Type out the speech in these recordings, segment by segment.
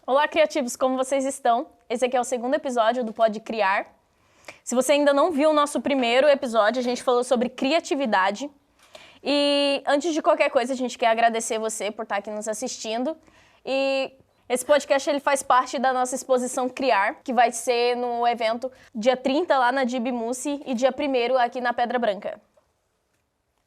Olá, criativos, como vocês estão? Esse aqui é o segundo episódio do Pode Criar. Se você ainda não viu o nosso primeiro episódio, a gente falou sobre criatividade. E antes de qualquer coisa, a gente quer agradecer você por estar aqui nos assistindo. E esse podcast ele faz parte da nossa exposição Criar, que vai ser no evento dia 30 lá na Dib Mussi e dia 1º aqui na Pedra Branca.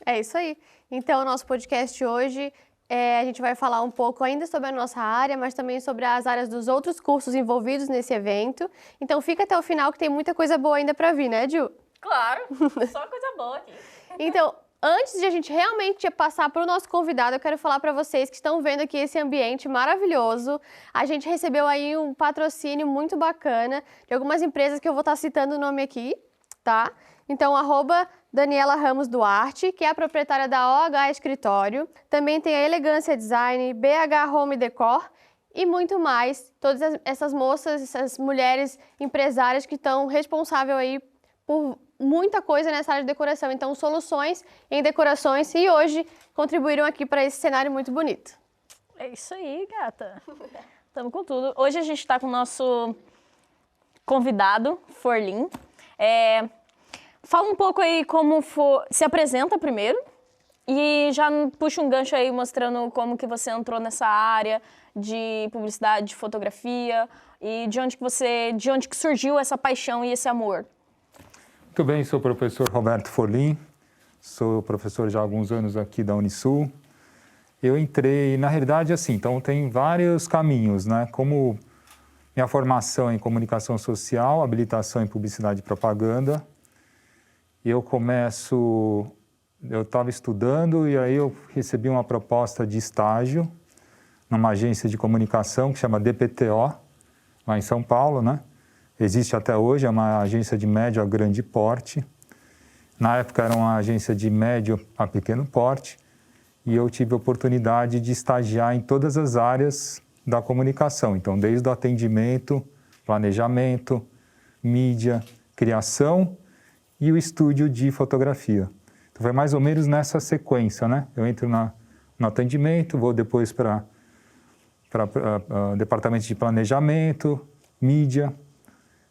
É isso aí. Então, o nosso podcast hoje, a gente vai falar um pouco ainda sobre a nossa área, mas também sobre as áreas dos outros cursos envolvidos nesse evento. Então, fica até o final que tem muita coisa boa ainda para vir, né, Ju? Claro, só coisa boa aqui. Então, antes de a gente realmente passar para o nosso convidado, eu quero falar para vocês que estão vendo aqui esse ambiente maravilhoso. A gente recebeu aí um patrocínio muito bacana de algumas empresas que eu vou estar citando o nome aqui, tá? Então, @Daniela Ramos Duarte, que é a proprietária da OH Escritório. Também tem a Elegância Design, BH Home Decor e muito mais. Todas essas moças, essas mulheres empresárias que estão responsáveis aí por muita coisa nessa área de decoração. Então, soluções em decorações e hoje contribuíram aqui para esse cenário muito bonito. É isso aí, gata. Estamos com tudo. Hoje a gente está com o nosso convidado, Forlin. Fala um pouco aí como se apresenta primeiro e já puxa um gancho aí mostrando como que você entrou nessa área de publicidade, de fotografia e de onde que surgiu essa paixão e esse amor. Muito bem, sou o professor Roberto Forlin, sou professor já há alguns anos aqui da Unisul. Eu entrei, na realidade, assim, então tem vários caminhos, né? Como minha formação em comunicação social, habilitação em publicidade e propaganda. Eu estava estudando e aí eu recebi uma proposta de estágio numa agência de comunicação que chama DPTO, lá em São Paulo, né? Existe até hoje, é uma agência de médio a grande porte. Na época era uma agência de médio a pequeno porte e eu tive a oportunidade de estagiar em todas as áreas da comunicação. Então, desde o atendimento, planejamento, mídia, criação e o estúdio de fotografia. Então, foi mais ou menos nessa sequência, né? Eu entro no atendimento, vou depois para departamento de planejamento, mídia,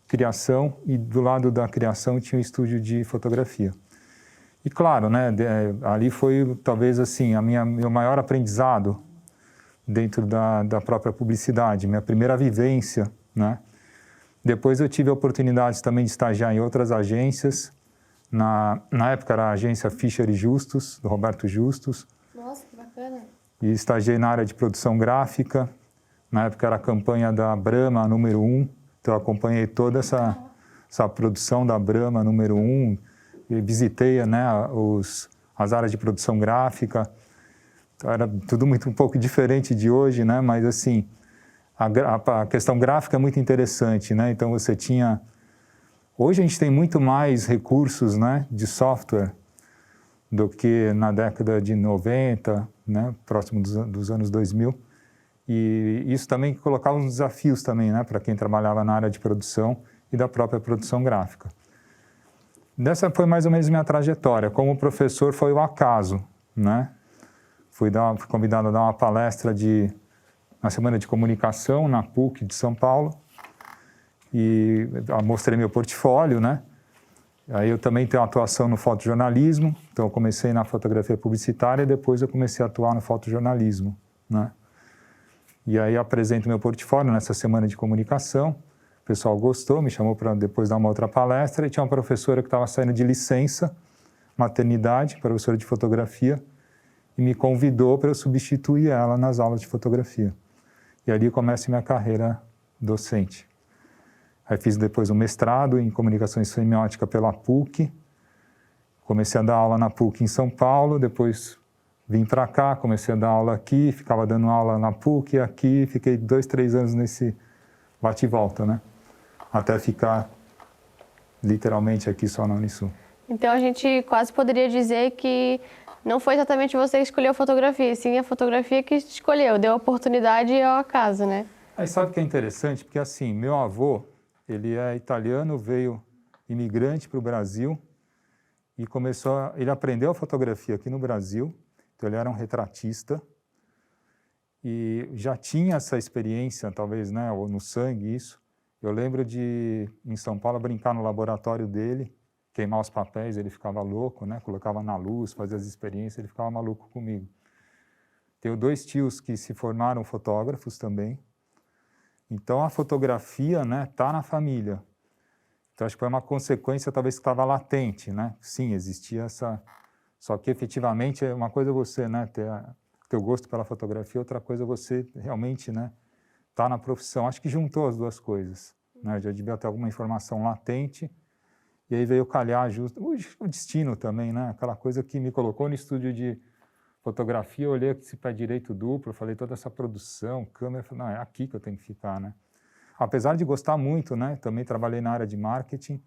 criação, e do lado da criação tinha um estúdio de fotografia. E claro, né, ali foi talvez assim, meu maior aprendizado dentro da própria publicidade, minha primeira vivência, né? Depois eu tive a oportunidade também de estagiar em outras agências. Na época era a agência Fischer e Justus, do Roberto Justus. Nossa, que bacana. E estagiei na área de produção gráfica. Na época era a campanha da Brahma, número 1. Então eu acompanhei toda essa produção da Brahma, número 1. E visitei, né, as áreas de produção gráfica. Então, era tudo um pouco diferente de hoje, né? Mas assim, a questão gráfica é muito interessante, né? Então você tinha... Hoje a gente tem muito mais recursos, né, de software do que na década de 90, né, próximo dos anos 2000. E isso também colocava uns desafios também, né, para quem trabalhava na área de produção e da própria produção gráfica. Dessa foi mais ou menos minha trajetória. Como professor foi o acaso, né? Fui convidado a dar uma palestra na Semana de Comunicação, na PUC de São Paulo. E mostrei meu portfólio, né? Aí eu também tenho atuação no fotojornalismo, então eu comecei na fotografia publicitária e depois eu comecei a atuar no fotojornalismo, né? E aí apresento meu portfólio nessa Semana de Comunicação, o pessoal gostou, me chamou para depois dar uma outra palestra e tinha uma professora que estava saindo de licença, maternidade, professora de fotografia, e me convidou para eu substituir ela nas aulas de fotografia. E ali começa minha carreira docente. Aí fiz depois um mestrado em comunicação e semiótica pela PUC. Comecei a dar aula na PUC em São Paulo, depois vim para cá, comecei a dar aula aqui, ficava dando aula na PUC aqui, fiquei 2, 3 anos nesse bate e volta, né? Até ficar literalmente aqui só na Unisul. Então, a gente quase poderia dizer que não foi exatamente você que escolheu a fotografia, sim a fotografia que escolheu, deu a oportunidade ao acaso, né? Aí sabe o que é interessante? Porque assim, meu avô, ele é italiano, veio imigrante para o Brasil e ele aprendeu a fotografia aqui no Brasil, então ele era um retratista e já tinha essa experiência, talvez, né, ou no sangue isso. Eu lembro de, em São Paulo, brincar no laboratório dele, queimar os papéis, ele ficava louco, né, colocava na luz, fazia as experiências, ele ficava maluco comigo. Tenho 2 tios que se formaram fotógrafos também. Então, a fotografia, né, tá na família. Então, acho que foi uma consequência, talvez, que estava latente, né? Sim, existia essa... Só que, efetivamente, uma coisa é você, né, ter teu gosto pela fotografia, outra coisa é você realmente, né, tá na profissão. Acho que juntou as 2 coisas, né? Eu já devia ter alguma informação latente, e aí veio calhar justo o destino também, né? Aquela coisa que me colocou no estúdio de fotografia, eu olhei esse pé direito duplo, falei toda essa produção, câmera, falei, não, é aqui que eu tenho que ficar, né? Apesar de gostar muito, né? Também trabalhei na área de marketing,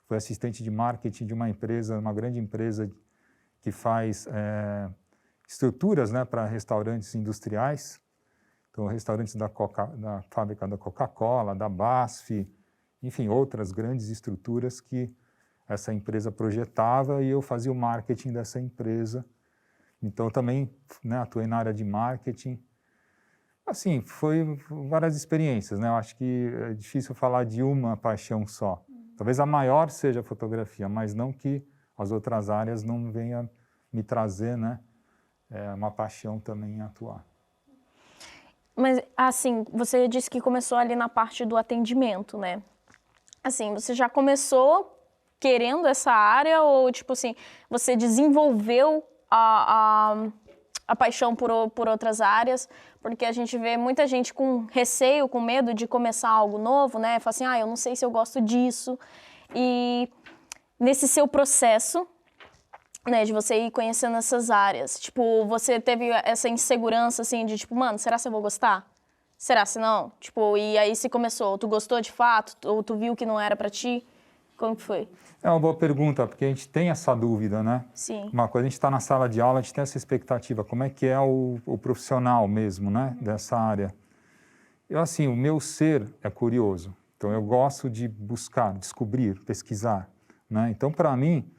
fui assistente de marketing de uma empresa, uma grande empresa que faz estruturas, né, para restaurantes industriais, então restaurantes da fábrica da Coca-Cola, da BASF, enfim, outras grandes estruturas que essa empresa projetava e eu fazia o marketing dessa empresa. Então, também, né, atuei na área de marketing. Assim, foi várias experiências, né? Eu acho que é difícil falar de uma paixão só. Talvez a maior seja a fotografia, mas não que as outras áreas não venham me trazer, né, uma paixão também em atuar. Mas, assim, você disse que começou ali na parte do atendimento, né? Assim, você já começou querendo essa área ou, tipo assim, você desenvolveu a paixão por outras áreas? Porque a gente vê muita gente com receio, com medo de começar algo novo, né? Fala assim, eu não sei se eu gosto disso. E nesse seu processo, né, de você ir conhecendo essas áreas, tipo, você teve essa insegurança, assim, de tipo, mano, será que eu vou gostar? Será se não? Tipo, e aí se começou, tu gostou de fato? Ou tu viu que não era pra ti? Como que foi? É uma boa pergunta, porque a gente tem essa dúvida, né? Sim. Uma coisa, a gente está na sala de aula, a gente tem essa expectativa, como é que é o profissional mesmo, né, dessa área. Eu, assim, o meu ser é curioso, então eu gosto de buscar, descobrir, pesquisar, né? Então, para mim,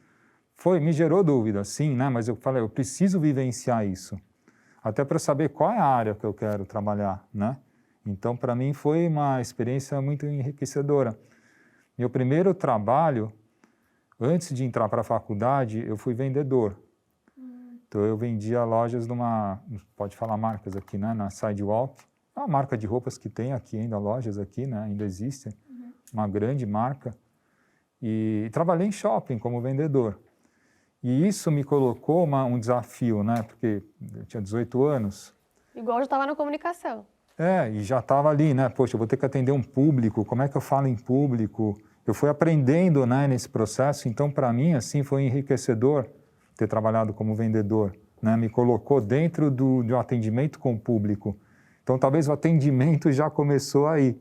me gerou dúvida, sim, né? Mas eu falei, eu preciso vivenciar isso, até para saber qual é a área que eu quero trabalhar, né? Então, para mim, foi uma experiência muito enriquecedora. Meu primeiro trabalho, antes de entrar para a faculdade, eu fui vendedor. Então, eu vendia lojas pode falar marcas aqui, né? Na Sidewalk, uma marca de roupas que tem aqui ainda, lojas aqui, né? Ainda existem, uma grande marca. E trabalhei em shopping como vendedor. E isso me colocou um desafio, né? Porque eu tinha 18 anos. Igual eu já estava na comunicação. E já estava ali, né? Poxa, eu vou ter que atender um público, como é que eu falo em público? Eu fui aprendendo, né, nesse processo, então, para mim, assim, foi enriquecedor ter trabalhado como vendedor, né? Me colocou dentro do atendimento com o público. Então, talvez o atendimento já começou aí,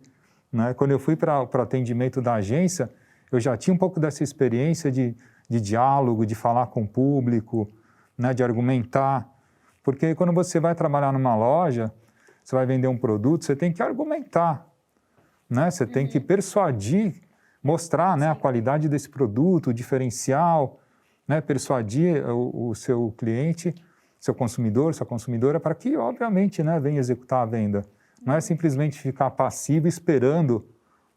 né? Quando eu fui para o atendimento da agência, eu já tinha um pouco dessa experiência de diálogo, de falar com o público, né, de argumentar. Porque quando você vai trabalhar numa loja, você vai vender um produto, você tem que argumentar, né? Você tem que persuadir, mostrar, né, a qualidade desse produto, o diferencial, né, persuadir o seu cliente, seu consumidor, sua consumidora, para que, obviamente, né, venha executar a venda. Não é simplesmente ficar passivo esperando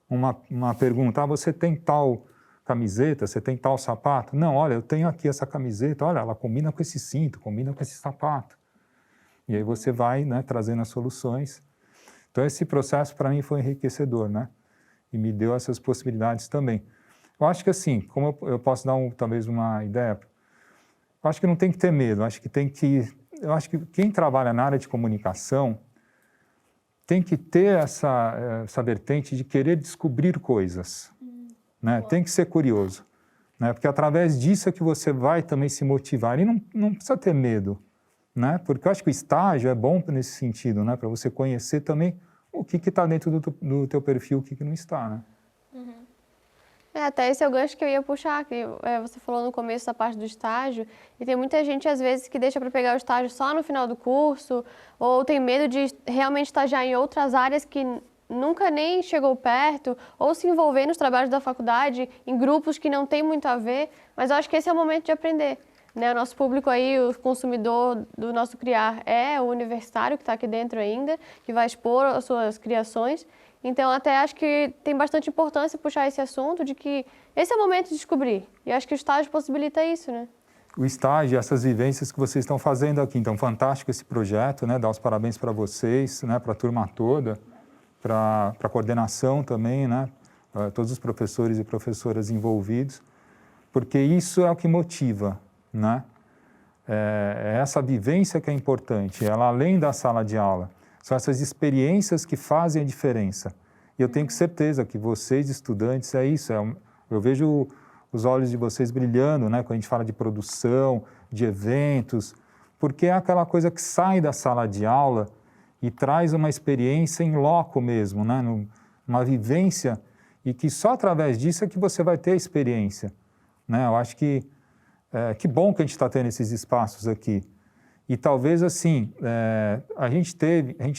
uma pergunta, você tem tal camiseta, você tem tal sapato? Não, olha, eu tenho aqui essa camiseta, olha, ela combina com esse cinto, combina com esse sapato. E aí você vai, né, trazendo as soluções. Então, esse processo, para mim, foi enriquecedor, né? E me deu essas possibilidades também. Eu acho que, assim, como eu posso dar, talvez, uma ideia, eu acho que não tem que ter medo, eu acho que quem trabalha na área de comunicação tem que ter essa vertente de querer descobrir coisas, né? Tem que ser curioso, né? Porque através disso é que você vai também se motivar. E não precisa ter medo, né? Porque eu acho que o estágio é bom nesse sentido, né? Para você conhecer também o que está dentro do teu perfil, o que não está, né? Até esse é o gancho que eu ia puxar, que você falou no começo da parte do estágio, e tem muita gente, às vezes, que deixa para pegar o estágio só no final do curso, ou tem medo de realmente estagiar em outras áreas que nunca nem chegou perto, ou se envolver nos trabalhos da faculdade, em grupos que não tem muito a ver, mas eu acho que esse é o momento de aprender. né? O nosso público aí, o consumidor do nosso criar é o universitário que está aqui dentro ainda, que vai expor as suas criações. Então, até acho que tem bastante importância puxar esse assunto de que esse é o momento de descobrir. E acho que o estágio possibilita isso, né? O estágio, essas vivências que vocês estão fazendo aqui. Então, fantástico esse projeto, né? Dar os parabéns para vocês, né? Para a turma toda, para a coordenação também, né? Todos os professores e professoras envolvidos, porque isso é o que motiva, né? É essa vivência que é importante, ela além da sala de aula, são essas experiências que fazem a diferença. E eu tenho certeza que vocês, estudantes, é isso, eu vejo os olhos de vocês brilhando, né? Quando a gente fala de produção, de eventos, porque é aquela coisa que sai da sala de aula e traz uma experiência em loco mesmo, né? Uma vivência, e que só através disso é que você vai ter a experiência, né? Eu acho que bom que a gente está tendo esses espaços aqui. E talvez assim, a gente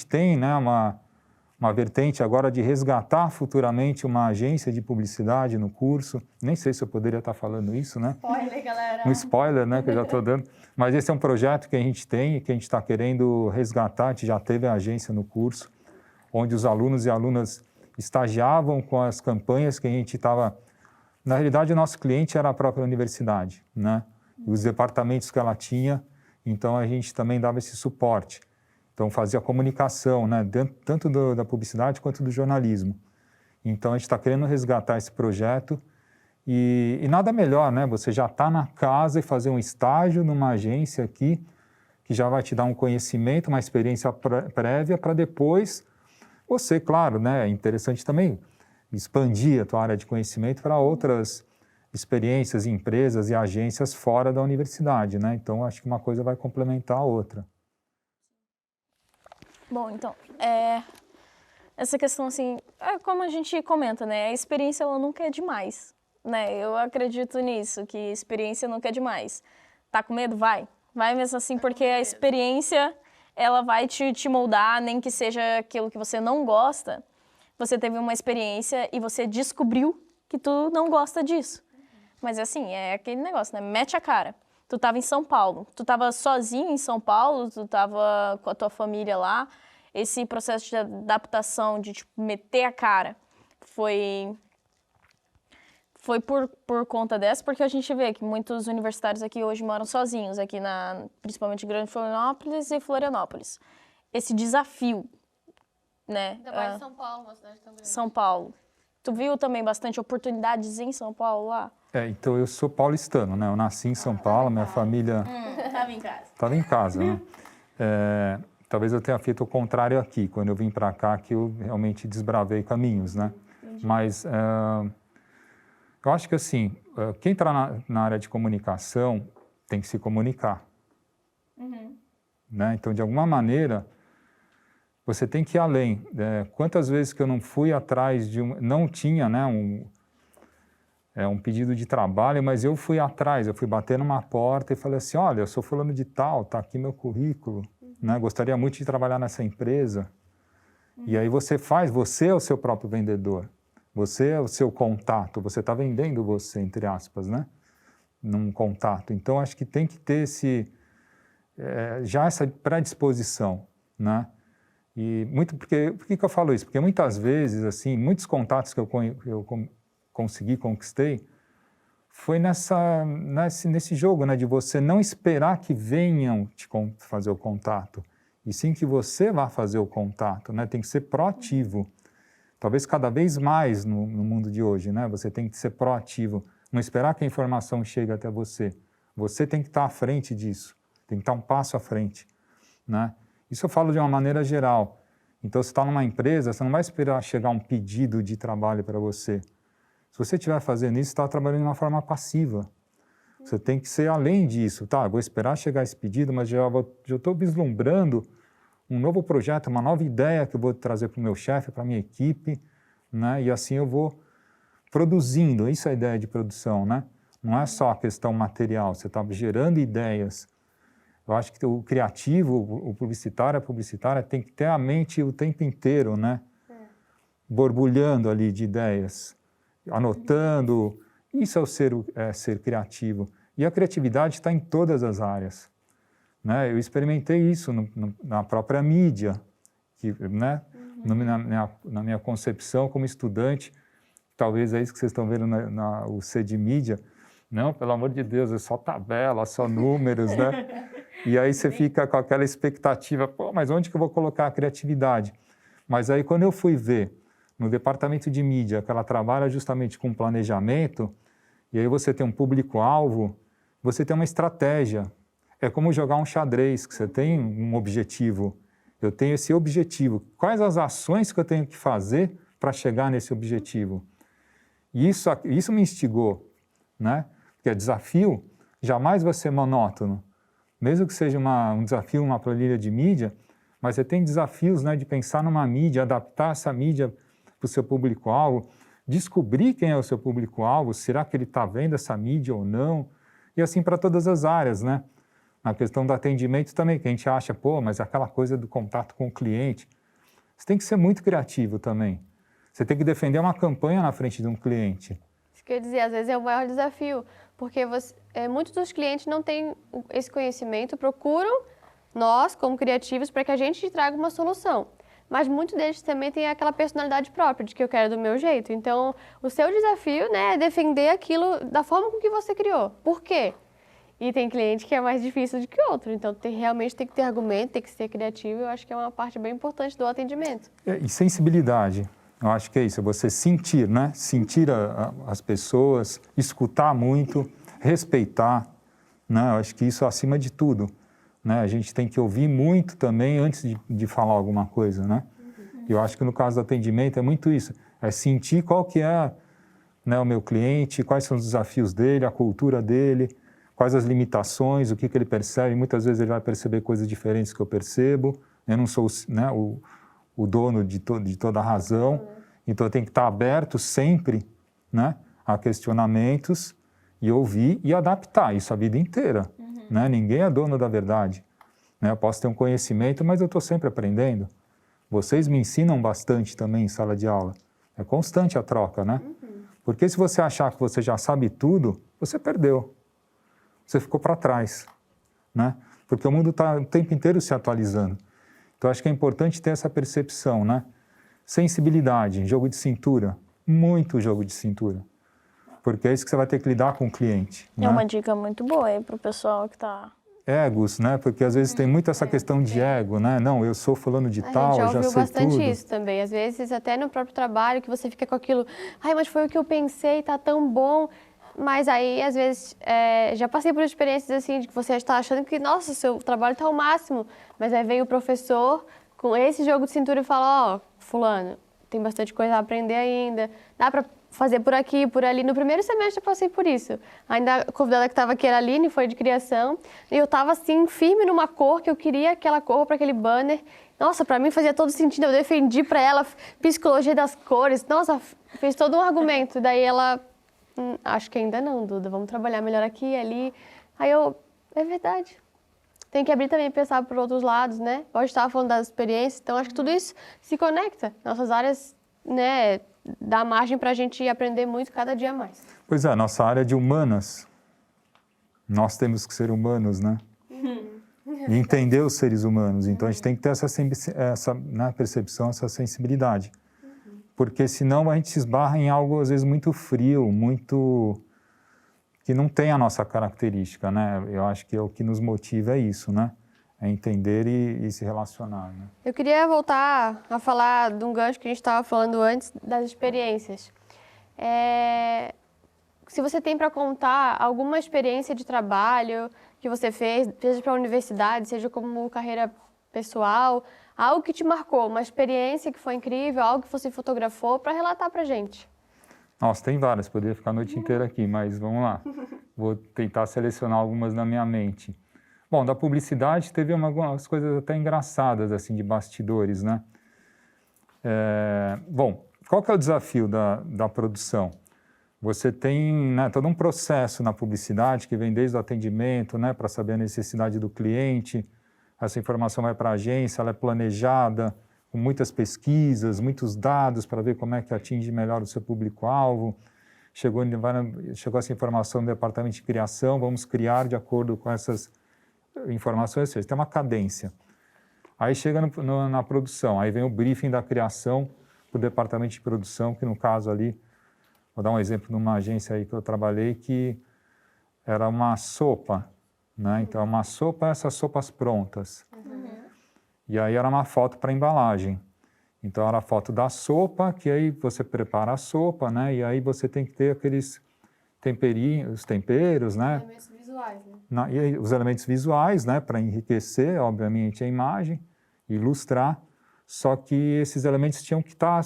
tem, né, uma vertente agora de resgatar futuramente uma agência de publicidade no curso. Nem sei se eu poderia estar falando isso, né? Spoiler, galera! Um spoiler, né, que eu já estou dando. Mas esse é um projeto que a gente tem, que a gente está querendo resgatar. A gente já teve a agência no curso, onde os alunos e alunas estagiavam com as campanhas que a gente estava... Na realidade, o nosso cliente era a própria universidade, né? Os departamentos que ela tinha, então a gente também dava esse suporte. Então, fazia comunicação, né? Tanto da publicidade quanto do jornalismo. Então, a gente está querendo resgatar esse projeto e nada melhor, né? Você já está na casa e fazer um estágio numa agência aqui, que já vai te dar um conhecimento, uma experiência prévia para depois você, claro, né? É interessante também expandir a tua área de conhecimento para outras experiências, empresas e agências fora da universidade, né? Então, acho que uma coisa vai complementar a outra. Bom, então, essa questão, assim, como a gente comenta, né? A experiência, ela nunca é demais, né? Eu acredito nisso, que experiência nunca é demais. Tá com medo? Vai. Vai mesmo assim, porque a experiência, ela vai te moldar, nem que seja aquilo que você não gosta. Você teve uma experiência e você descobriu que tu não gosta disso. Mas, assim, é aquele negócio, né? Mete a cara. Tu estava em São Paulo, tu estava sozinho em São Paulo, tu estava com a tua família lá. Esse processo de adaptação, de tipo, meter a cara, foi por conta dessa, porque a gente vê que muitos universitários aqui hoje moram sozinhos, aqui principalmente Grande Florianópolis e Florianópolis. Esse desafio, né? Ainda mais em São Paulo, uma cidade tão grande. São Paulo. Tu viu também bastante oportunidades em São Paulo lá? Então, eu sou paulistano, né? Eu nasci em São Paulo, minha família... Estava em casa. Estava em casa, né? Talvez eu tenha feito o contrário aqui, quando eu vim para cá, que eu realmente desbravei caminhos, né? Entendi. Mas eu acho que, assim, quem está na área de comunicação tem que se comunicar. Uhum. Né? Então, de alguma maneira, você tem que ir além. Quantas vezes que eu não fui atrás de não tinha, né, um pedido de trabalho, mas eu fui atrás, eu fui bater numa porta e falei assim, olha, eu sou fulano de tal, está aqui meu currículo, né? Gostaria muito de trabalhar nessa empresa. E aí você é o seu próprio vendedor, você é o seu contato, você está vendendo você, entre aspas, né? Num contato. Então, acho que tem que ter já essa predisposição, né? E por que eu falo isso? Porque muitas vezes, assim, muitos contatos que eu conquistei, foi nesse jogo, né, de você não esperar que venham te fazer o contato, e sim que você vá fazer o contato, né? Tem que ser proativo. Talvez cada vez mais no mundo de hoje, né? Você tem que ser proativo, não esperar que a informação chegue até você. Você tem que estar à frente disso, tem que estar um passo à frente, né? Isso eu falo de uma maneira geral. Então, você está numa empresa, você não vai esperar chegar um pedido de trabalho para você. Se você estiver fazendo isso, você está trabalhando de uma forma passiva. Você tem que ser além disso. Tá, vou esperar chegar esse pedido, mas já estou vislumbrando um novo projeto, uma nova ideia que eu vou trazer para o meu chefe, para a minha equipe, né? E assim eu vou produzindo. Isso é a ideia de produção, né? Não é só a questão material, você está gerando ideias. Eu acho que o criativo, o publicitário, a publicitária tem que ter a mente o tempo inteiro, né? Borbulhando ali de ideias, anotando. Isso é o ser criativo. E a criatividade está em todas as áreas, né? Eu experimentei isso na própria mídia, que, né? Na minha concepção como estudante, talvez é isso que vocês estão vendo o C de mídia. Não, pelo amor de Deus, é só tabela, só números, né? E aí você fica com aquela expectativa, pô, mas onde que eu vou colocar a criatividade? Mas aí quando eu fui ver no departamento de mídia, que ela trabalha justamente com planejamento, e aí você tem um público-alvo, você tem uma estratégia. É como jogar um xadrez, que você tem um objetivo. Eu tenho esse objetivo. Quais as ações que eu tenho que fazer para chegar nesse objetivo? E isso me instigou, né? Porque desafio jamais vai ser monótono. Mesmo que seja um desafio, uma planilha de mídia, mas você tem desafios, né, de pensar numa mídia, adaptar essa mídia para o seu público-alvo, descobrir quem é o seu público-alvo, será que ele está vendo essa mídia ou não? E assim para todas as áreas, né? Na questão do atendimento também, que a gente acha, pô, mas aquela coisa do contato com o cliente. Você tem que ser muito criativo também. Você tem que defender uma campanha na frente de um cliente. Isso que eu ia dizer, às vezes é o maior desafio, porque muitos dos clientes não têm esse conhecimento, procuram nós, como criativos, para que a gente traga uma solução. Mas muitos deles também têm aquela personalidade própria, de que eu quero do meu jeito. Então, o seu desafio, né, é defender aquilo da forma com que você criou. Por quê? E tem cliente que é mais difícil do que outro. Então, realmente tem que ter argumento, tem que ser criativo. Eu acho que é uma parte bem importante do atendimento. E sensibilidade. Eu acho que é isso, é você sentir, né? Sentir as pessoas, escutar muito, respeitar, né? Eu acho que isso acima de tudo, né? A gente tem que ouvir muito também antes de falar alguma coisa, né? Eu acho que no caso do atendimento é muito isso, é sentir qual que é, né, o meu cliente, quais são os desafios dele, a cultura dele, quais as limitações, o que ele percebe. Muitas vezes ele vai perceber coisas diferentes que eu percebo. Eu não sou, né, o dono de toda a razão, então eu tenho que estar aberto sempre, né, a questionamentos e ouvir e adaptar isso a vida inteira. Né? Ninguém é dono da verdade. Né? Eu posso ter um conhecimento, mas eu estou sempre aprendendo. Vocês me ensinam bastante também em sala de aula. É constante a troca, né? Porque se você achar que você já sabe tudo, você perdeu. Você ficou para trás, né? Porque o mundo está o tempo inteiro se atualizando. Então, acho que é importante ter essa percepção, né? Sensibilidade, jogo de cintura, muito jogo de cintura. Porque é isso que você vai ter que lidar com o cliente. É, né? uma dica muito boa aí para o pessoal que está... Egos, né? Porque às vezes tem muito essa questão de ego, né? Não, eu sou fulano de tal, eu já sei tudo. A gente já ouviu bastante isso também. Às vezes, até no próprio trabalho, que você fica com aquilo, ai, mas foi o que eu pensei, tá tão bom. Mas aí, às vezes, já passei por experiências assim, de que você está achando que, nossa, seu trabalho está ao máximo. Mas aí vem o professor com esse jogo de cintura e fala, ó, fulano, tem bastante coisa a aprender ainda, dá para fazer por aqui, por ali. No primeiro semestre eu passei por isso. Ainda a convidada que estava aqui era a Aline, foi de criação, e eu estava assim, firme numa cor, que eu queria aquela cor para aquele banner. Nossa, para mim fazia todo sentido, eu defendi para ela psicologia das cores, nossa, fez todo um argumento. Daí ela... acho que ainda não, Duda. Vamos trabalhar melhor aqui e ali. Aí é verdade. Tem que abrir também e pensar por outros lados, né? Hoje estava falando das experiências, então acho que tudo isso se conecta. Nossas áreas, né, dá margem para a gente aprender muito cada dia mais. Pois é, nossa área de humanas. Nós temos que ser humanos, né? E entender os seres humanos. Então a gente tem que ter essa né, percepção, essa sensibilidade. Porque senão a gente se esbarra em algo, às vezes, muito frio, muito... que não tem a nossa característica, né? Eu acho que o que nos motiva é isso, né? É entender e se relacionar, né? Eu queria voltar a falar de um gancho que a gente estava falando antes, das experiências. Se você tem para contar alguma experiência de trabalho que você fez, seja para a universidade, seja como carreira pessoal... algo que te marcou, uma experiência que foi incrível, algo que você fotografou, para relatar para a gente. Nossa, tem várias, poderia ficar a noite inteira aqui, mas vamos lá. Vou tentar selecionar algumas na minha mente. Bom, da publicidade teve algumas coisas até engraçadas, assim, de bastidores, né? Bom, qual que é o desafio da produção? Você tem, né, todo um processo na publicidade que vem desde o atendimento, né, para saber a necessidade do cliente. Essa informação vai para a agência, ela é planejada, com muitas pesquisas, muitos dados para ver como é que atinge melhor o seu público-alvo. chegou essa informação do departamento de criação, vamos criar de acordo com essas informações, ou seja, tem uma cadência. Aí chega na produção, aí vem o briefing da criação para o departamento de produção, que no caso ali, vou dar um exemplo de uma agência aí que eu trabalhei, que era uma sopa, né? Então, uma sopa, essas sopas prontas. E aí era uma foto para embalagem. Então, era a foto da sopa, que aí você prepara a sopa, né? E aí você tem que ter aqueles temperinhos, temperos, né? Elementos visuais, né? E aí, os elementos visuais, né? Para enriquecer, obviamente, a imagem, ilustrar. Só que esses elementos tinham que estar...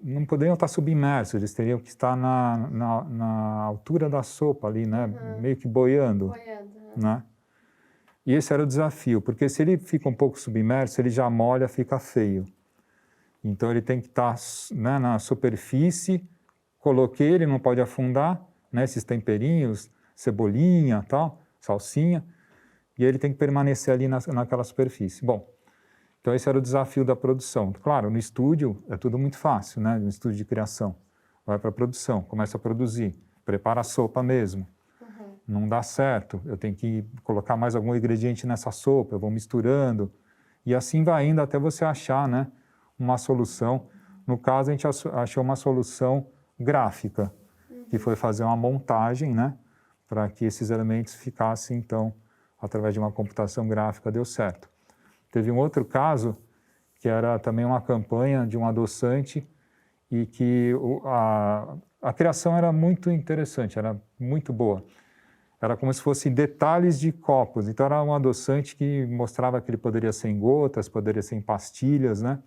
não poderiam estar submersos, eles teriam que estar na altura da sopa ali, né? Meio que boiando. Né? E esse era o desafio, porque se ele fica um pouco submerso, ele já molha, fica feio. Então ele tem que estar, né, na superfície, coloquei, ele não pode afundar, né, esses temperinhos, cebolinha, tal, salsinha, e ele tem que permanecer ali naquela superfície. Bom, então esse era o desafio da produção. Claro, no estúdio é tudo muito fácil, né, no estúdio de criação. Vai para a produção, começa a produzir, prepara a sopa mesmo. Não dá certo, eu tenho que colocar mais algum ingrediente nessa sopa, eu vou misturando, e assim vai indo até você achar, né, uma solução. No caso, a gente achou uma solução gráfica, que foi fazer uma montagem, né, para que esses elementos ficassem, então, através de uma computação gráfica, deu certo. Teve um outro caso, que era também uma campanha de um adoçante, e que a criação era muito interessante, era muito boa. Era como se fossem detalhes de copos. Então, era um adoçante que mostrava que ele poderia ser em gotas, poderia ser em pastilhas, né?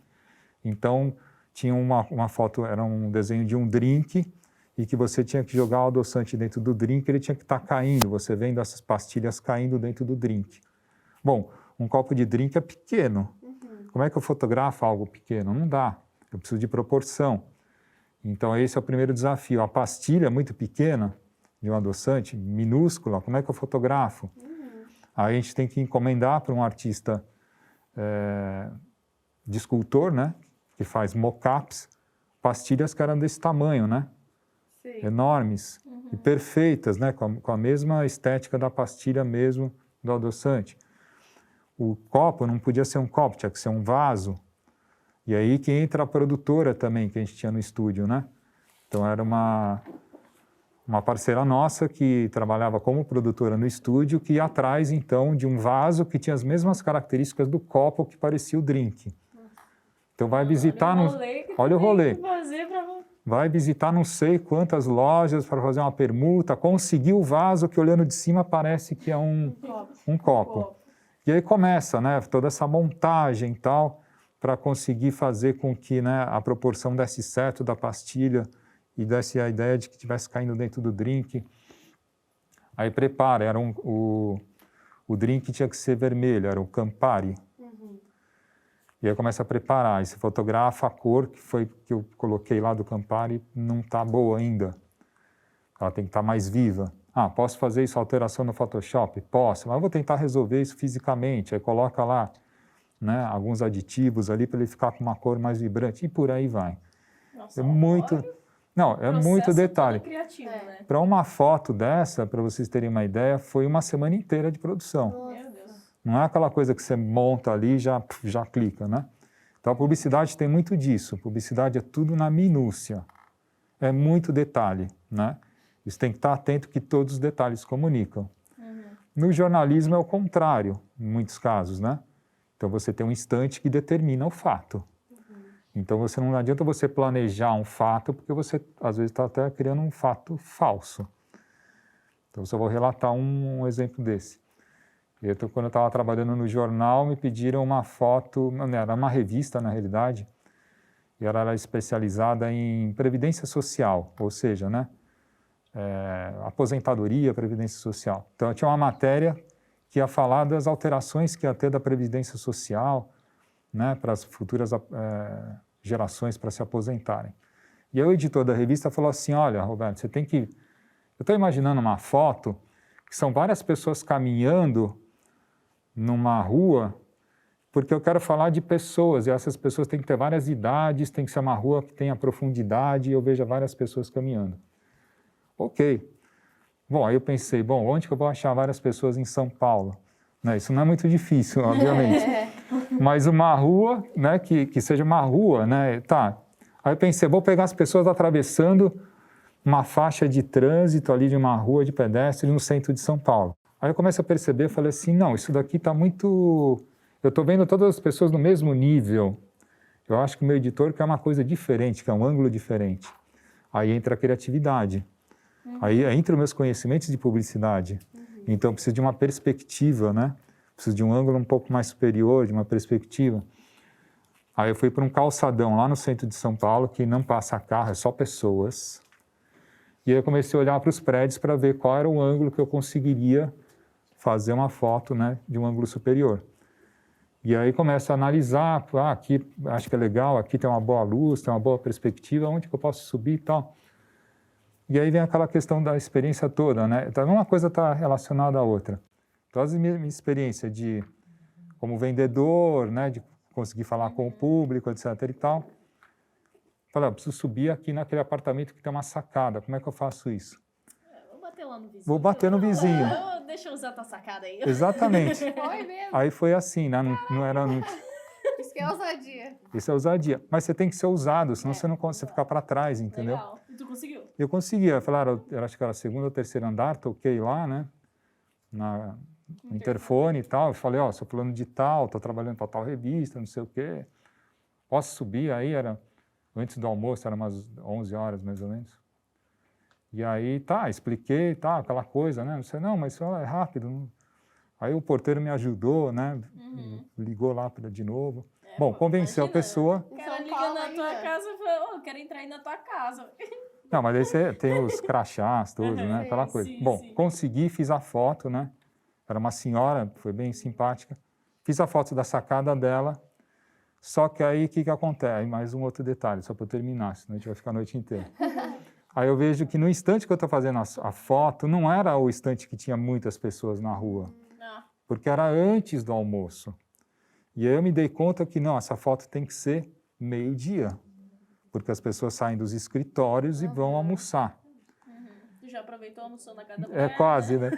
Então, tinha uma foto, era um desenho de um drink, e que você tinha que jogar o adoçante dentro do drink, ele tinha que estar caindo, você vendo essas pastilhas caindo dentro do drink. Bom, um copo de drink é pequeno. Como é que eu fotografo algo pequeno? Não dá. Eu preciso de proporção. Então, esse é o primeiro desafio. A pastilha muito pequena, de um adoçante, minúscula, como é que eu fotografo? Aí a gente tem que encomendar para um artista de escultor, né, que faz mock-ups, pastilhas que eram desse tamanho, né? Sim. Enormes e perfeitas, né, com a mesma estética da pastilha mesmo do adoçante. O copo não podia ser um copo, tinha que ser um vaso. E aí que entra a produtora também, que a gente tinha no estúdio, né? Então era uma parceira nossa que trabalhava como produtora no estúdio, que ia atrás, então, de um vaso que tinha as mesmas características do copo que parecia o drink. Então, vai visitar... Olha o rolê. Vai visitar não sei quantas lojas para fazer uma permuta, conseguiu o vaso que, olhando de cima, parece que é um copo. E aí começa, né, toda essa montagem e tal, para conseguir fazer com que, né, a proporção desse certo da pastilha e desse a ideia de que estivesse caindo dentro do drink. Aí prepara, era o drink tinha que ser vermelho, era o Campari. E aí começa a preparar, e se fotografa a cor que eu coloquei lá do Campari, não está boa ainda. Ela tem que estar mais viva. Ah, posso fazer isso, alteração no Photoshop? Posso, mas eu vou tentar resolver isso fisicamente. Aí coloca lá, né, alguns aditivos ali para ele ficar com uma cor mais vibrante, e por aí vai. Nossa, é muito... Não, é muito detalhe. Né? Para uma foto dessa, para vocês terem uma ideia, foi uma semana inteira de produção. Meu Deus. Não é aquela coisa que você monta ali e já clica, né? Então, a publicidade tem muito disso. Publicidade é tudo na minúcia. É muito detalhe, né? Você tem que estar atento que todos os detalhes comunicam. No jornalismo é o contrário, em muitos casos, né? Então, você tem um instante que determina o fato. Então, não adianta você planejar um fato, porque você, às vezes, está até criando um fato falso. Então, eu só vou relatar um exemplo desse. Quando eu estava trabalhando no jornal, me pediram uma foto, era uma revista, na realidade, e ela era especializada em previdência social, ou seja, né, aposentadoria, previdência social. Então, eu tinha uma matéria que ia falar das alterações que ia ter da previdência social, né, para as futuras gerações para se aposentarem. E aí o editor da revista falou assim, olha, Roberto, você tem que... Eu estou imaginando uma foto que são várias pessoas caminhando numa rua porque eu quero falar de pessoas, e essas pessoas têm que ter várias idades, tem que ser uma rua que tenha profundidade, e eu vejo várias pessoas caminhando. Ok. Bom, aí eu pensei, bom, onde que eu vou achar várias pessoas em São Paulo? Né, isso não é muito difícil, obviamente. Mas uma rua, né, que seja uma rua, né, tá. Aí eu pensei, vou pegar as pessoas atravessando uma faixa de trânsito ali de uma rua de pedestre no centro de São Paulo. Aí eu comecei a perceber, falei assim, não, isso daqui está muito... Eu estou vendo todas as pessoas no mesmo nível. Eu acho que o meu editor quer uma coisa diferente, quer um ângulo diferente. Aí entra a criatividade. Aí entra os meus conhecimentos de publicidade. Então, eu preciso de uma perspectiva, né? Preciso de um ângulo um pouco mais superior, de uma perspectiva. Aí eu fui para um calçadão lá no centro de São Paulo, que não passa carro, é só pessoas. E aí eu comecei a olhar para os prédios para ver qual era o ângulo que eu conseguiria fazer uma foto, né, de um ângulo superior. E aí começo a analisar, aqui acho que é legal, aqui tem uma boa luz, tem uma boa perspectiva, onde que eu posso subir e tal. E aí vem aquela questão da experiência toda, né? Então, uma coisa está relacionada à outra. Então, a minha experiência de como vendedor, né, de conseguir falar com o público, etc. e tal. Falei, preciso subir aqui naquele apartamento que tem uma sacada. Como é que eu faço isso? Vou bater lá no vizinho. Vou bater no vizinho. Deixa eu usar a tua sacada aí. Exatamente. Foi mesmo. Aí foi assim, né? Não era... Isso que é ousadia. Isso é ousadia. Mas você tem que ser ousado, senão você não consegue ficar para trás, entendeu? Legal. E tu conseguiu? Eu conseguia. Falaram, eu acho que era o segundo ou terceiro andar, toquei lá, né? No interfone e tal. Eu falei, sou fulano de tal, estou trabalhando para tal revista, não sei o quê. Posso subir? Aí era, antes do almoço, era umas 11 horas, mais ou menos. E aí, expliquei, aquela coisa, né? Não sei, não, mas isso é rápido. Aí o porteiro me ajudou, né? Ligou lá de novo. Bom, convenceu a pessoa. O cara liga na tua casa e fala, eu quero entrar aí na tua casa. Não, mas aí você tem os crachás todos, né? Aquela coisa. Sim, Bom, sim. consegui, fiz a foto, né? Era uma senhora, foi bem simpática. Fiz a foto da sacada dela. Só que aí, o que acontece? Aí mais um outro detalhe, só para eu terminar, senão a gente vai ficar a noite inteira. Aí eu vejo que no instante que eu estou fazendo a foto, não era o instante que tinha muitas pessoas na rua. Porque era antes do almoço. E aí eu me dei conta que, não, essa foto tem que ser meio-dia. Porque as pessoas saem dos escritórios e vão almoçar. Tu já aproveitou, almoçou na casa da mulher? Quase, né?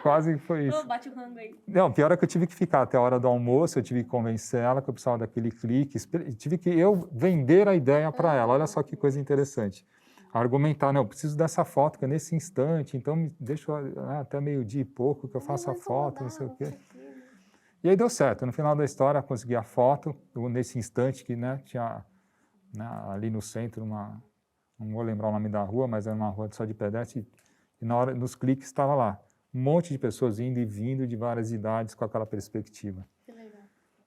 Quase foi isso. Bate o rango aí. Não, pior é que eu tive que ficar até a hora do almoço, eu tive que convencer ela que eu precisava daquele clique, tive que eu vender a ideia para ela. Olha só que coisa interessante. Argumentar, não, eu preciso dessa foto, que é nesse instante, então me deixa até meio-dia e pouco que eu faço a foto, não sei o quê. E aí deu certo. No final da história, consegui a foto, nesse instante que, né, tinha ali no centro, não vou lembrar o nome da rua, mas era uma rua só de pedestre, e na hora, nos cliques estava lá, um monte de pessoas indo e vindo de várias idades com aquela perspectiva. Que legal.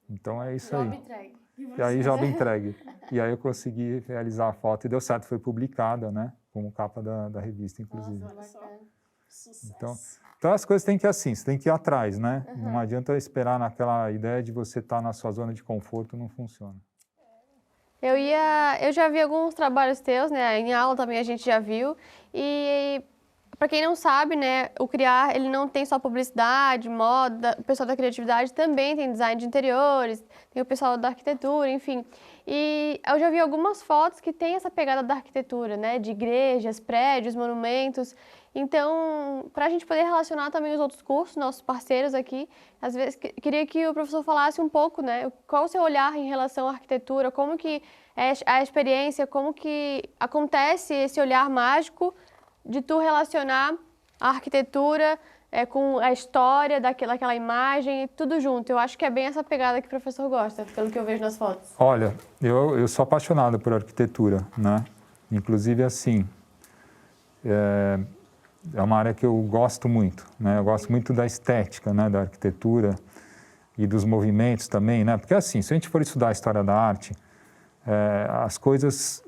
Então é isso aí. Job entregue. E aí job entregue. E aí eu consegui realizar a foto e deu certo, foi publicada, né, como capa da revista, inclusive. Nossa, bacana. Sucesso. Então as coisas têm que ir assim, você tem que ir atrás, né? Não adianta esperar naquela ideia de você estar na sua zona de conforto, não funciona. Eu já vi alguns trabalhos teus, né? Em aula também a gente já viu. E para quem não sabe, né, o Criar, ele não tem só publicidade, moda, o pessoal da criatividade também tem design de interiores, tem o pessoal da arquitetura, enfim. E eu já vi algumas fotos que tem essa pegada da arquitetura, né, de igrejas, prédios, monumentos. Então, para a gente poder relacionar também os outros cursos, nossos parceiros aqui, às vezes queria que o professor falasse um pouco, né, qual o seu olhar em relação à arquitetura, como que é a experiência, como que acontece esse olhar mágico de tu relacionar a arquitetura com a história daquela imagem, tudo junto. Eu acho que é bem essa pegada que o professor gosta, pelo que eu vejo nas fotos. Olha, eu sou apaixonado por arquitetura, né? Inclusive, assim, é uma área que eu gosto muito, né? Eu gosto muito da estética, né, da arquitetura e dos movimentos também, né? Porque, assim, se a gente for estudar a história da arte, as coisas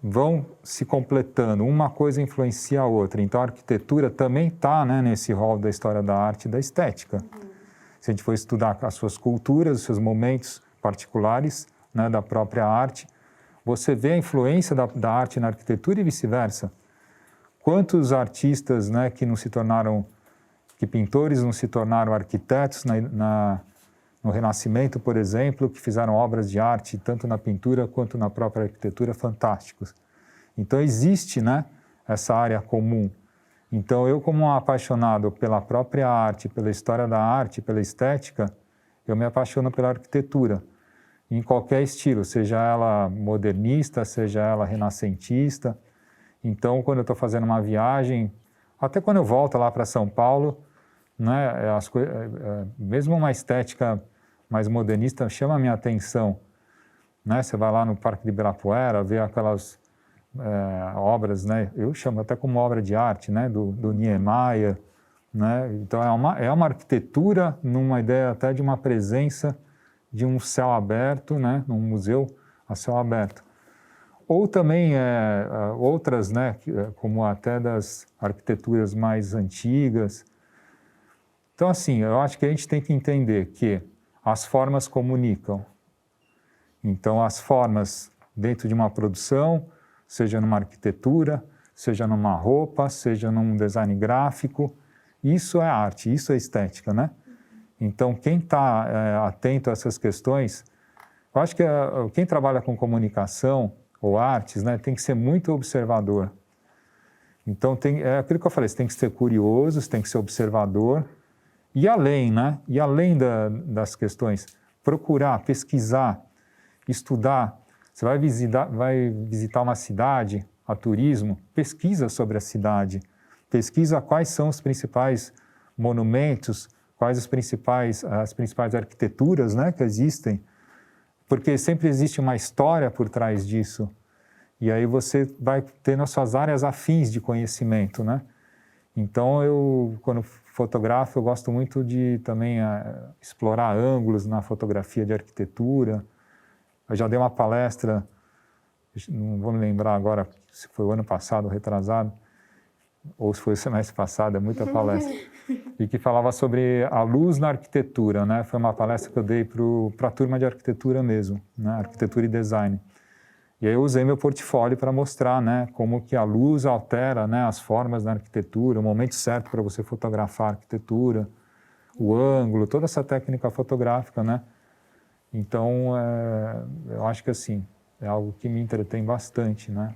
vão se completando, uma coisa influencia a outra. Então, a arquitetura também está, né, nesse rol da história da arte e da estética. Se a gente for estudar as suas culturas, os seus momentos particulares, né, da própria arte, você vê a influência da arte na arquitetura e vice-versa. Quantos artistas, né, que pintores não se tornaram arquitetos no Renascimento, por exemplo, que fizeram obras de arte, tanto na pintura quanto na própria arquitetura, fantásticos. Então, existe, né, essa área comum. Então, eu, como um apaixonado pela própria arte, pela história da arte, pela estética, eu me apaixono pela arquitetura, em qualquer estilo, seja ela modernista, seja ela renascentista. Então, quando eu estou fazendo uma viagem, até quando eu volto lá para São Paulo, né, mesmo uma estética mais modernista chama a minha atenção. Né? Você vai lá no Parque de Ibirapuera, vê aquelas obras, né? Eu chamo até como obra de arte, né? do Niemeyer. Né? Então, é uma arquitetura numa ideia até de uma presença de um céu aberto, né? Num museu a céu aberto. Ou também outras, né? Como até das arquiteturas mais antigas. Então, assim, eu acho que a gente tem que entender que as formas comunicam. Então, as formas dentro de uma produção, seja numa arquitetura, seja numa roupa, seja num design gráfico, isso é arte, isso é estética, né? Então, quem está atento a essas questões, eu acho que quem trabalha com comunicação ou artes, né, tem que ser muito observador. Então, é aquilo que eu falei, você tem que ser curioso, você tem que ser observador, e além, né? E além das questões, procurar, pesquisar, estudar. Você vai visitar uma cidade, a turismo, pesquisa sobre a cidade. Pesquisa quais são os principais monumentos, quais as principais arquiteturas, né, que existem. Porque sempre existe uma história por trás disso. E aí você vai tendo as suas áreas afins de conhecimento, né? Então, quando fotografo, eu gosto muito de também explorar ângulos na fotografia de arquitetura. Eu já dei uma palestra, não vou me lembrar agora se foi o ano passado ou retrasado, ou se foi o semestre passado, é muita palestra, e que falava sobre a luz na arquitetura, né? Foi uma palestra que eu dei para a turma de arquitetura mesmo, né? Arquitetura e design. E aí eu usei meu portfólio para mostrar, né, como que a luz altera, né, as formas da arquitetura, o momento certo para você fotografar a arquitetura, o ângulo, toda essa técnica fotográfica, né? Então, eu acho que assim, é algo que me entretém bastante, né?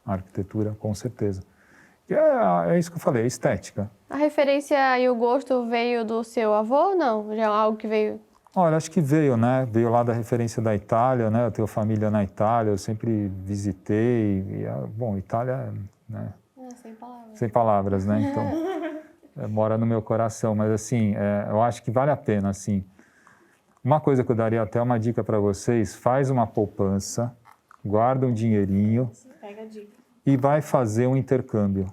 A arquitetura, com certeza. E é isso que eu falei, a estética. A referência e o gosto veio do seu avô ou não? Já é algo que veio... Olha, acho que veio, né? Veio lá da referência da Itália, né? Eu tenho família na Itália, eu sempre visitei. Bom, Itália, né? Sem palavras. Sem palavras, né? Então, mora no meu coração. Mas, assim, eu acho que vale a pena, assim. Uma coisa que eu daria até uma dica para vocês, faz uma poupança, guarda um dinheirinho Pega a dica. E vai fazer um intercâmbio.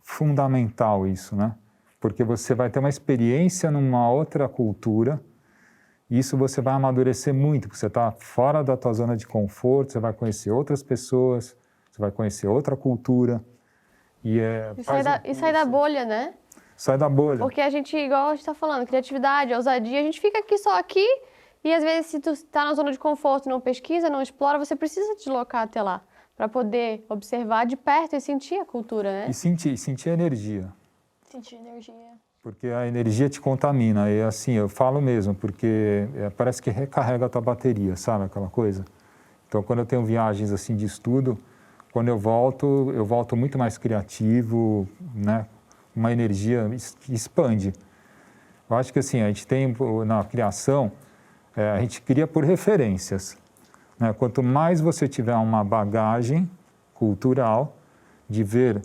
Fundamental isso, né? Porque você vai ter uma experiência numa outra cultura e isso você vai amadurecer muito, porque você está fora da tua zona de conforto, você vai conhecer outras pessoas, você vai conhecer outra cultura. E sai da bolha, né? Sai da bolha. Porque a gente, igual a gente está falando, criatividade, ousadia, a gente fica só aqui e às vezes se tu está na zona de conforto, não pesquisa, não explora, você precisa deslocar até lá para poder observar de perto e sentir a cultura, né? E sentir a energia. Sentir energia. Porque a energia te contamina. E assim, eu falo mesmo, porque parece que recarrega a tua bateria, sabe aquela coisa? Então, quando eu tenho viagens assim de estudo, quando eu volto muito mais criativo, né? Uma energia que expande. Eu acho que assim, a gente tem na criação, a gente cria por referências. Né? Quanto mais você tiver uma bagagem cultural de ver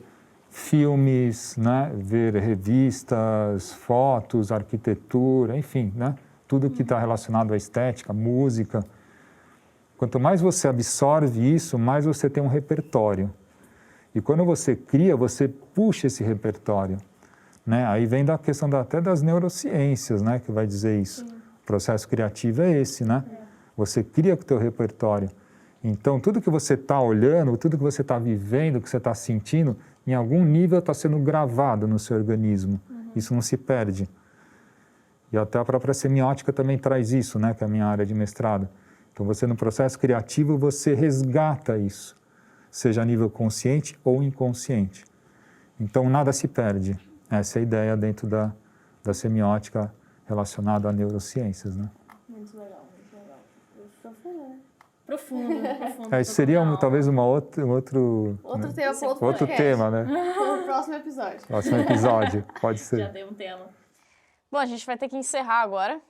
filmes, né? Ver revistas, fotos, arquitetura, enfim, né? Tudo que está relacionado à estética, música. Quanto mais você absorve isso, mais você tem um repertório. E quando você cria, você puxa esse repertório. Né? Aí vem da questão até das neurociências, né? Que vai dizer isso. O processo criativo é esse, né? Você cria o teu repertório. Então, tudo que você está olhando, tudo que você está vivendo, que você está sentindo, em algum nível está sendo gravado no seu organismo. Isso não se perde. E até a própria semiótica também traz isso, né? Que é a minha área de mestrado. Então, você no processo criativo, você resgata isso, seja a nível consciente ou inconsciente. Então, nada se perde. Essa é a ideia dentro da semiótica relacionado a neurociências, né? Muito legal, muito legal. Profundo. Isso seria talvez outro Outro tema para outro outro podcast. tema, né? No próximo episódio. Próximo episódio, pode Já ser. dei um tema. Bom, a gente vai ter que encerrar agora.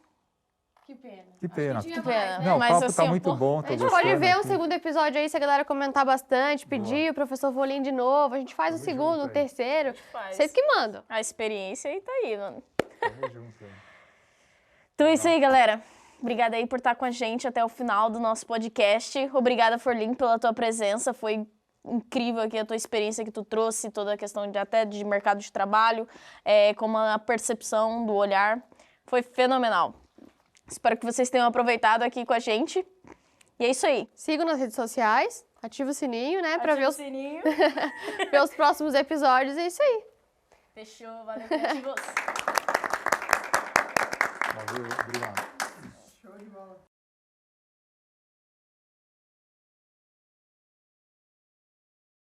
Que pena. Que pena. Que pena. Não, o Mas, papo assim, tá um muito pouco- bom, A tô gente gostando pode ver um aqui. segundo episódio aí, se a galera comentar bastante, pedir o professor Volim de novo. A gente faz o segundo, o aí. terceiro. Faz. Vocês que mandam. A experiência aí tá aí, mano. Tamo junto, hein? Então é isso aí, galera. Obrigada aí por estar com a gente até o final do nosso podcast. Obrigada, Forlim, pela tua presença. Foi incrível aqui a tua experiência que tu trouxe, toda a questão até de mercado de trabalho, como a percepção do olhar. Foi fenomenal. Espero que vocês tenham aproveitado aqui com a gente. E é isso aí. Sigam nas redes sociais, ativa o sininho, né? Pra ver os, sininho. ver os próximos episódios. É isso aí. Fechou, valeu, criativos. Valeu, obrigado.